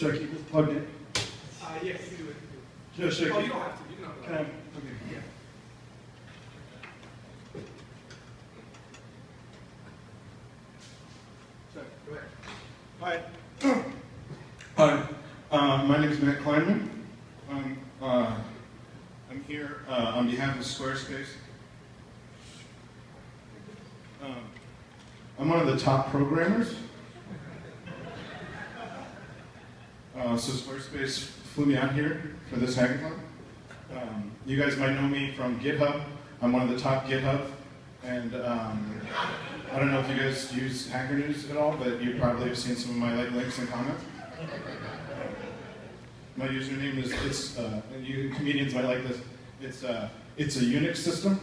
Should I keep this plugged in? Yes, you do it. Should I Oh, keep you don't have to. You don't have to. Can I? Okay. Yeah. Sorry. Go ahead. Hi. My name is Matt Klinman. I'm here on behalf of Squarespace. I'm one of the top programmers. So Squarespace flew me out here for this hackathon. You guys might know me from GitHub. I'm one of the top GitHub. And I don't know if you guys use Hacker News at all, but you probably have seen some of my links and comments. My username is, you comedians might like this, it's a Unix system.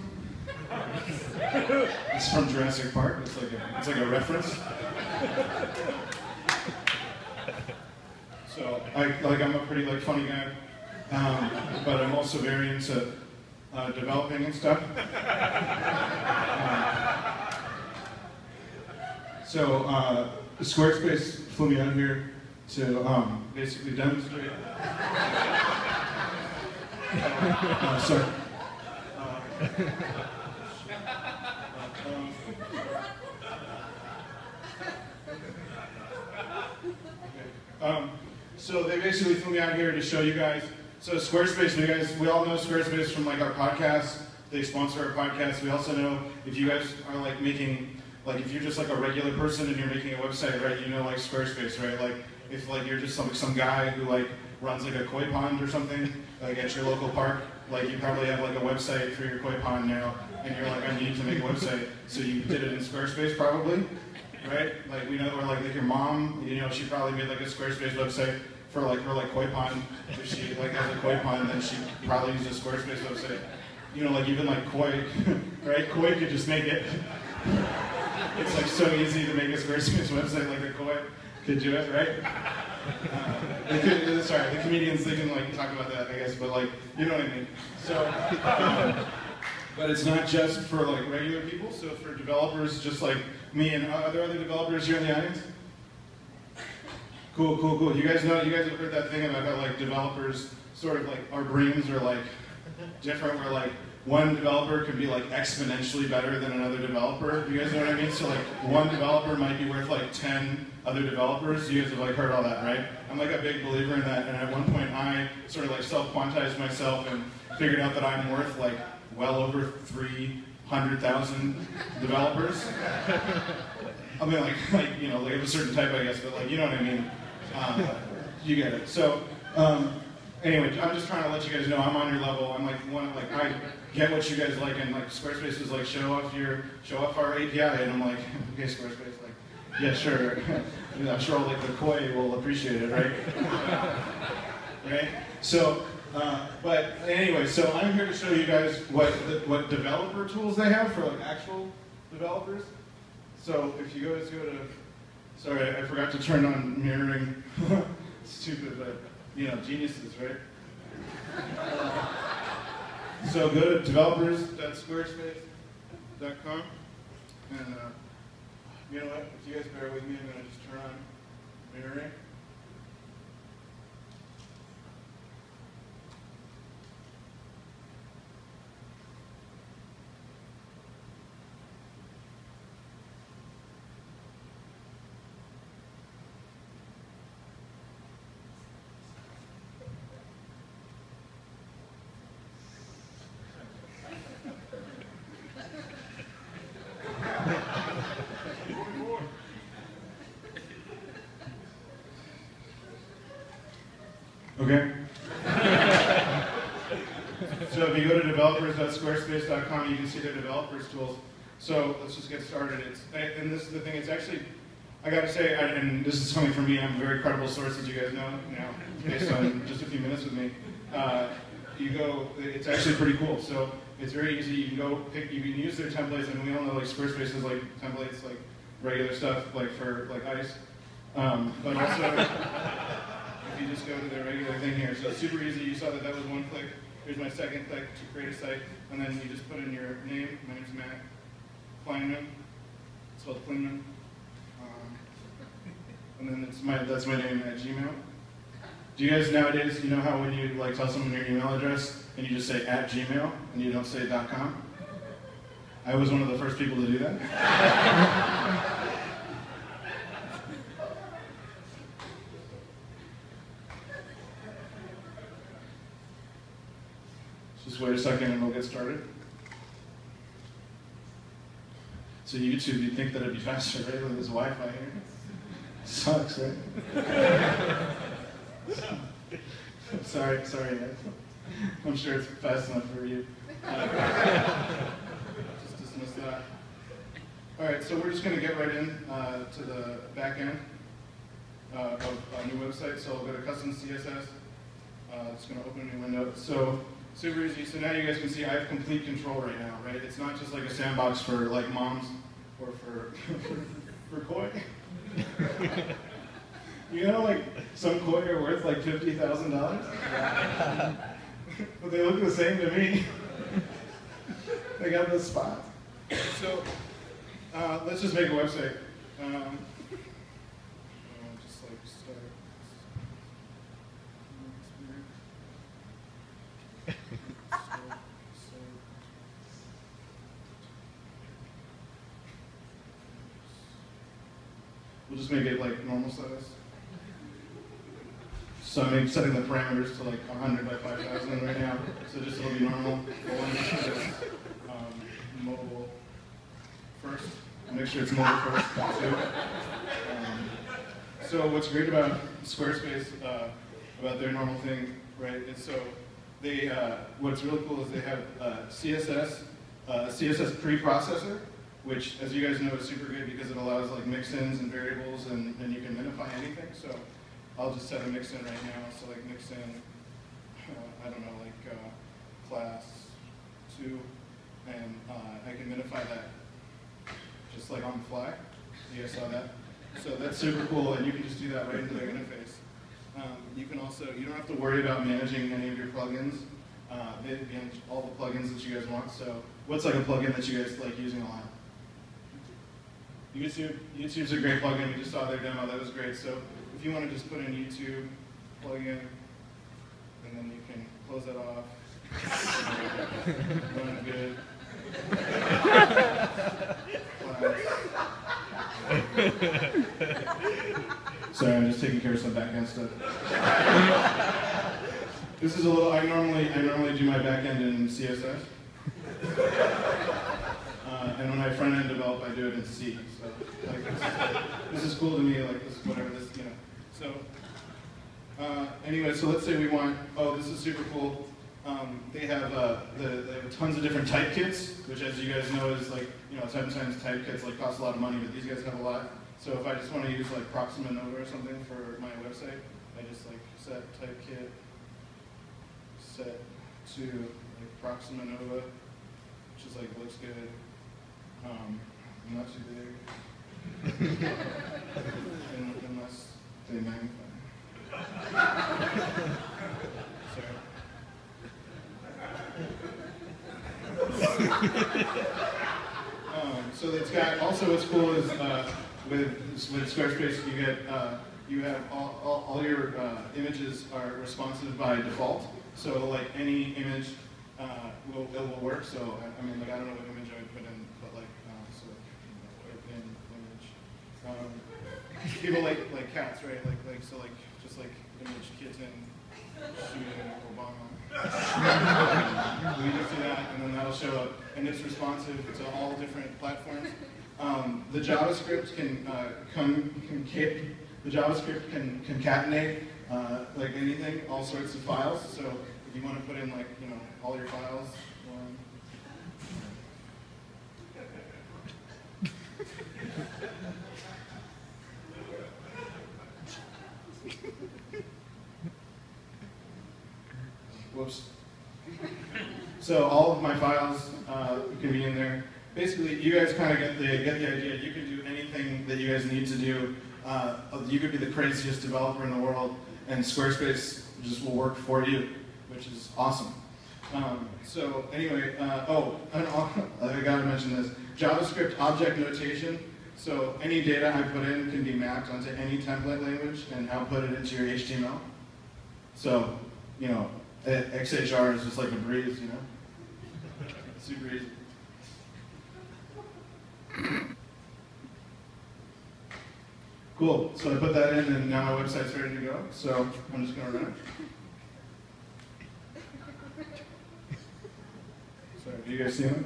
It's from Jurassic Park, it's like a reference. So I'm a pretty funny guy, but I'm also very into developing and stuff. So Squarespace flew me out here to basically demonstrate. Sorry. So they basically flew me out here to show you guys. So Squarespace, we all know Squarespace from our podcast. They sponsor our podcast. We also know if you guys are making, if you're just a regular person and you're making a website, right? You know Squarespace, right? If you're just some guy who runs a koi pond or something, at your local park, you probably have a website for your koi pond now, and you're I need to make a website, so you did it in Squarespace probably, right? We know, or your mom, she probably made a Squarespace website for her koi pond. If she has a koi pond, then she probably uses a Squarespace website. Even koi, right? Koi could just make it. It's so easy to make a Squarespace website like a koi could do it, right? Sorry, the comedians, they can talk about that, I guess, but you know what I mean. So, but it's not just for regular people. So for developers just like me, and are there other developers here in the audience? Cool. You guys have heard that thing about how developers sort of our brains are different, where one developer can be exponentially better than another developer. You guys know what I mean? So one developer might be worth 10 other developers. You guys have heard all that, right? I'm a big believer in that, and at one point I sort of self-quantized myself and figured out that I'm worth well over 300,000 developers. I mean of a certain type, I guess, but you know what I mean. You get it. So anyway, I'm just trying to let you guys know I'm on your level. I'm I get what you guys like, and Squarespace is show off our API, and I'm okay, Squarespace, yeah, sure. I'm sure all the koi will appreciate it, right? Right? So, but anyway, so I'm here to show you guys what developer tools they have for actual developers. So if you guys go to, sorry, I forgot to turn on mirroring. Stupid, but geniuses, right? So go to developers.squarespace.com, and you know what? If you guys bear with me, I'm going to just turn on mirroring. Okay? So if you go to developers.squarespace.com, you can see their developers tools. So let's just get started. And this is the thing, it's actually, I got to say, and this is coming from me, I'm a very credible source, as you guys know now, based on just a few minutes with me. It's actually pretty cool. So it's very easy. You can go pick, you can use their templates, and we all know Squarespace is templates, regular stuff, for ICE. But also, if you just go to the regular thing here, so it's super easy. You saw that was one click. Here's my second click to create a site, and then you just put in your name. My name's Matt Klinman. It's spelled Klinman. And then that's my name at Gmail. Do you guys nowadays, you know how when you like tell someone your email address and you just say @gmail and you don't say .com? I was one of the first people to do that. Just wait a second and we'll get started. So YouTube, you'd think that it'd be faster, right? Like there's Wi-Fi here. Sucks, right? sorry, guys. I'm sure it's fast enough for you. Just dismiss that. All right, so we're just going to get right in to the back end of a new website. So I'll go to custom CSS. It's going to open a new window. So super easy. So now you guys can see I have complete control right now, right? It's not just like a sandbox for like moms or for koi. You know, like some koi are worth like $50,000, but they look the same to me. They got this spot. So let's just make a website. Just like start. We'll just make it like normal size. So I'm setting the parameters to like 100 by 5,000 right now. So just it'll be normal. Mobile first. Make sure it's mobile first too. So what's great about Squarespace, about their normal thing, right? Is so they what's really cool is they have CSS preprocessor, which, as you guys know, is super good because it allows like mix-ins and variables, and you can minify anything. So I'll just set a mix-in right now. So like mix-in, I don't know, like class 2, and I can minify that just like on the fly. You guys saw that? So that's super cool, and you can just do that right into their interface. You can also, you don't have to worry about managing any of your plugins. They manage all the plugins that you guys want. So what's like a plugin that you guys like using a lot? YouTube's a great plugin. We just saw their demo. That was great. So if you want to just put in YouTube plugin, and then you can close that off. Run it good. Sorry, I'm just taking care of some backend stuff. This is a little. I normally do my backend in CSS. And when I front-end develop, I do it in C. So like, this is cool to me, like this, whatever this, you know. So anyway, so let's say we want, oh, this is super cool. They have tons of different type kits, which, as you guys know, is like, you know, sometimes type kits like cost a lot of money, but these guys have a lot. So if I just want to use like Proxima Nova or something for my website, I just like set type kit, set to like Proxima Nova, which is like looks good. Not too big, unless they magnify. Sorry. So it's got, also what's cool is with Squarespace you have all your images are responsive by default. So like any image will work. So I mean, like I don't know what image I would put in, but like so in image. People like cats, right? Like so like just like image kitten shooting Obama. We just do that, and then that'll show up, and it's responsive to all different platforms. The JavaScript can concatenate like anything, all sorts of files. So if you want to put in like, you know, all your files. Whoops. So all of my files can be in there. Basically, you guys kind of get the idea. You can do anything that you guys need to do. You could be the craziest developer in the world, and Squarespace just will work for you, which is awesome. So anyway, I gotta mention this. JavaScript object notation. So any data I put in can be mapped onto any template language and output it into your HTML. So, you know, XHR is just like a breeze, you know? Super easy. Cool, so I put that in and now my website's ready to go, so I'm just gonna run it. Sorry, do you guys see me?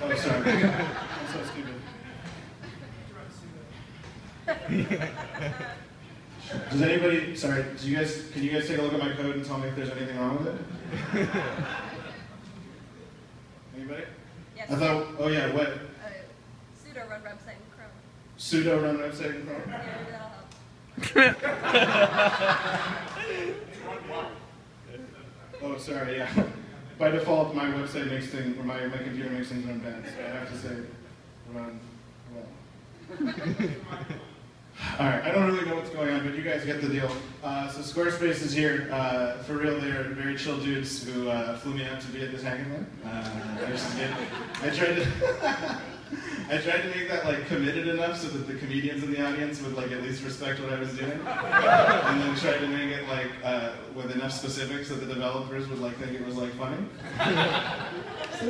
Oh, sorry. I'm so stupid. Does anybody, sorry, can you guys take a look at my code and tell me if there's anything wrong with it? Anybody? Yes. I thought, oh yeah, what? Sudo run website in Chrome. Sudo run website in Chrome? Yeah, maybe that'll help. Oh, sorry, yeah. By default, my website makes things, or my computer makes things run bad, so I have to say run well. All right, I don't really know what's going on, but you guys get the deal. So Squarespace is here. For real, they're very chill dudes who flew me out to be at this hackathon. I tried to make that like committed enough so that the comedians in the audience would like at least respect what I was doing, and then tried to make it like with enough specifics that the developers would like think it was like funny. So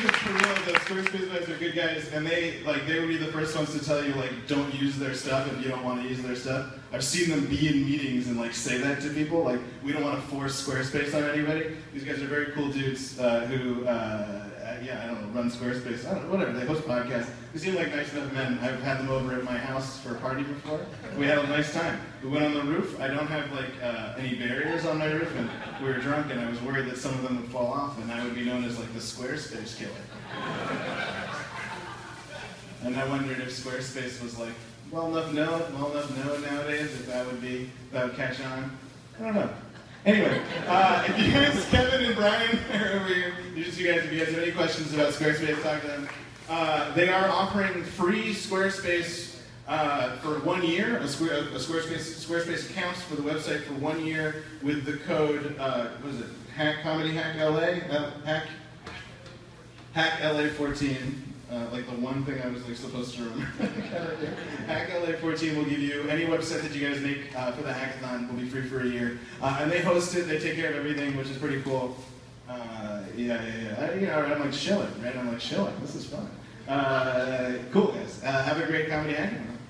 just for real, the Squarespace guys are good guys, and they would be the first ones to tell you like don't use their stuff if you don't want to use their stuff. I've seen them be in meetings and like say that to people, like we don't want to force Squarespace on anybody. These guys are very cool dudes who, yeah, I don't know, run Squarespace, I don't know, whatever. They host podcasts. They seem like nice enough men. I've had them over at my house for a party before. We had a nice time. We went on the roof. I don't have like any barriers on my roof, and we were drunk, and I was worried that some of them would fall off, and I would be known as like the Squarespace killer. And I wondered if Squarespace was like well enough known nowadays, if that would catch on. I don't know. Anyway, if you guys, Kevin and Brian are over here, if you guys have any questions about Squarespace, talk to them. They are offering free Squarespace for 1 year, Squarespace accounts for the website for 1 year with the code, what is it, Comedy Hack LA? Hack LA 14. Like the one thing I was like supposed to remember. Hack LA 14 will give you any website that you guys make for the hackathon will be free for a year, and they host it. They take care of everything, which is pretty cool. Yeah. I'm like chilling, right? I'm like chilling. This is fun. Cool guys. Have a great comedy hackathon.